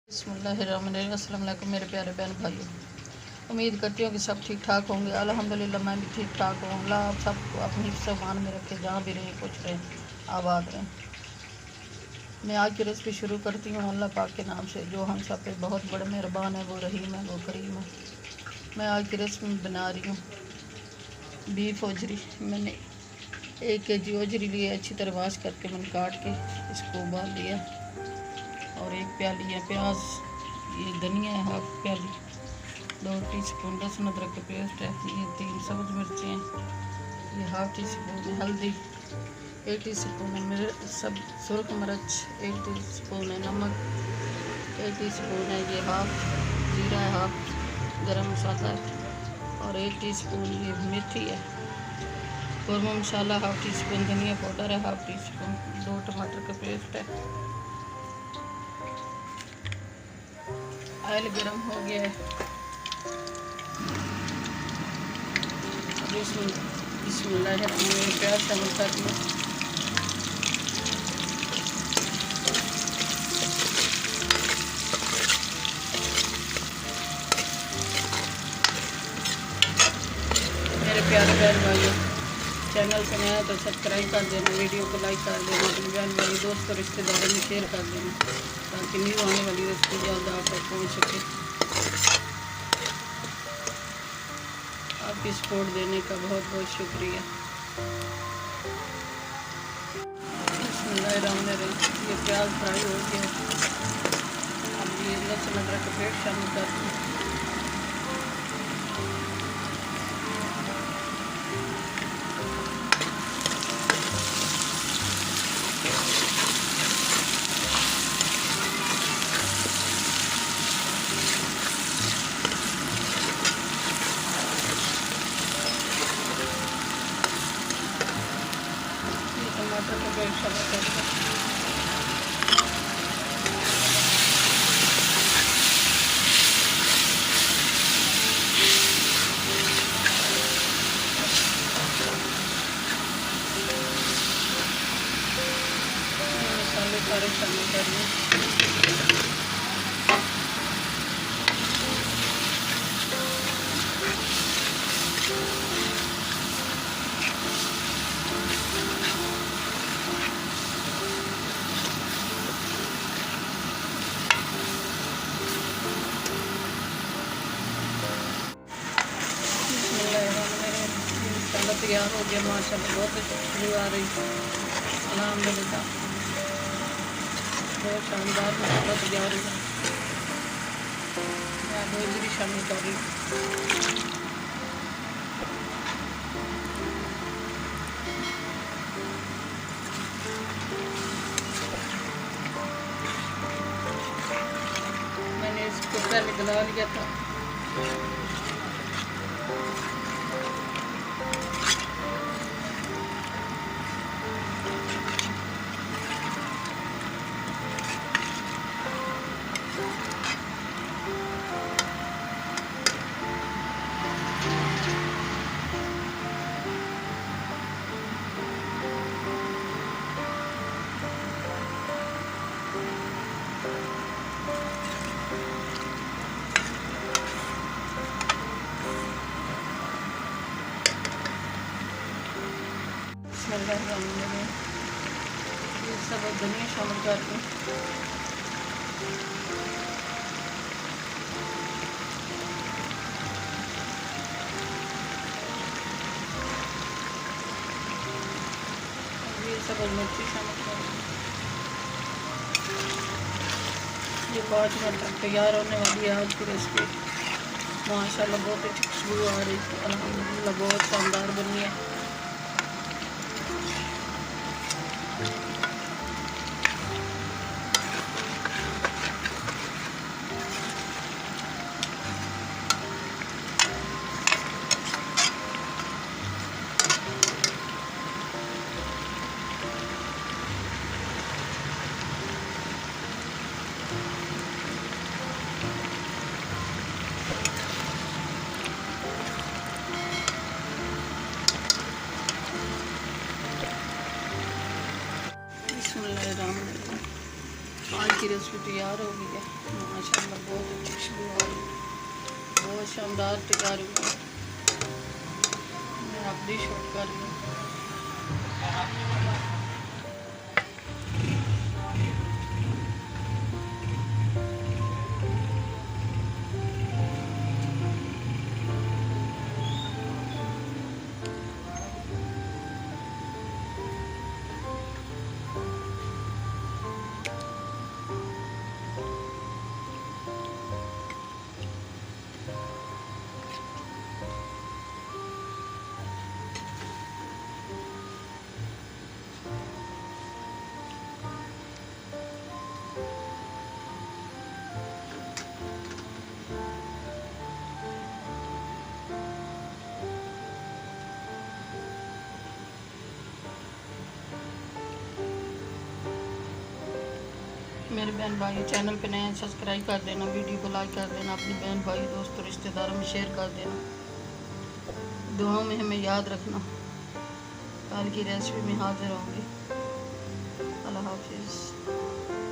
बिस्मिल्लाहिर्रहमानिर्रहीम। अस्सलाम वालेकुम मेरे प्यारे बहन भाइयों, उम्मीद करती हूँ कि सब ठीक ठाक होंगे। अल्हम्दुलिल्लाह मैं भी ठीक ठाक हूँ। अल्लाह आप सबको अपनी सामान में रखे, जहाँ भी रहें खुश रहें, आबाद रहें। मैं आज की रेसिपी शुरू करती हूँ अल्लाह पाक के नाम से, जो हम सब पे बहुत बड़े मेहरबान है, वो रहीम है, वो करीम है। मैं आज की रेसिपी में बना रही हूँ बीफ ओजरी। मैंने 1 kg ओजरी लिए, अच्छी तरह वाश करके मैंने काट के इसको उबाल लिया। और 1 प्याली है प्याज, ये धनिया है 1/2 प्याली, 2 टीस्पून लहसुन अदरक का पेस्ट है, ये 3 सब्ज मिर्चें हैं, ये 1/2 टीस्पून हल्दी, 1 टीस्पून है सब सुरख मिर्च, 1 टीस्पून है नमक, 1 टीस्पून है ये 1/2 जीरा है, 1/2 गरम मसाला है, और 1 टीस्पून ये मेथी है, कौरमा मसाला 1/2 टीस्पून, धनिया पाउडर है 1/2 टीस्पून, 2 टमाटर का पेस्ट है। ऑयल गरम हो गया है, अब इसमें बिस्मिल्लाहिर्रहमानिर्रहीम प्याज शामिल कर दिया। मेरे प्यारे बहन भाइयों, चैनल पर नया तो सब्सक्राइब कर देना, वीडियो को लाइक कर देना, अपने बहन भाई दोस्त और रिश्तेदारों में शेयर कर देना, ताकि न्यू आने वाली रेसिपी जल्द आप तक पहुँच सके। आपकी सपोर्ट देने का बहुत बहुत शुक्रिया। बिस्मिल्लाहिर्रहमानिर्रहीम, ये प्याज फ्राई हो गया, अब ये लहसुन अदरक का पेस्ट शामिल कर दूँ। टमाटर का पेस्ट शामिल कर दूँ। मसाले सारे शामिल कर दूँ। तैयार हो गया माशाल्लाह, बहुत अच्छी खुशबू आ रही है। अल्हम्दुलिल्लाह बहुत शानदार मसाला तैयार हुआ। मैं ओजरी शामिल कर रही हूँ। मैंने इसको पहले गला लिया था। ये सब धनिया शामिल कर दूँ। ये सब मिर्ची शामिल कर दूँ। ये 5 मिनट तक तैयार होने वाली है आज की रेसिपी। माशाल्लाह बहुत अच्छी खुशबू आ रही है, अल्हम्दुलिल्लाह बहुत शानदार बनी है। आज की रेसिपी तैयार हो गई है। शानदार तैयार हुई। मैं अब डिश आउट कर रही हूँ। मेरे बहन भाई चैनल पे नए हैं, सब्सक्राइब कर देना, वीडियो को लाइक कर देना, अपने बहन भाई दोस्तों रिश्तेदारों में शेयर कर देना। दुआओं में हमें याद रखना। कल की रेसिपी में हाजिर होंगी। अल्लाह हाफिज़।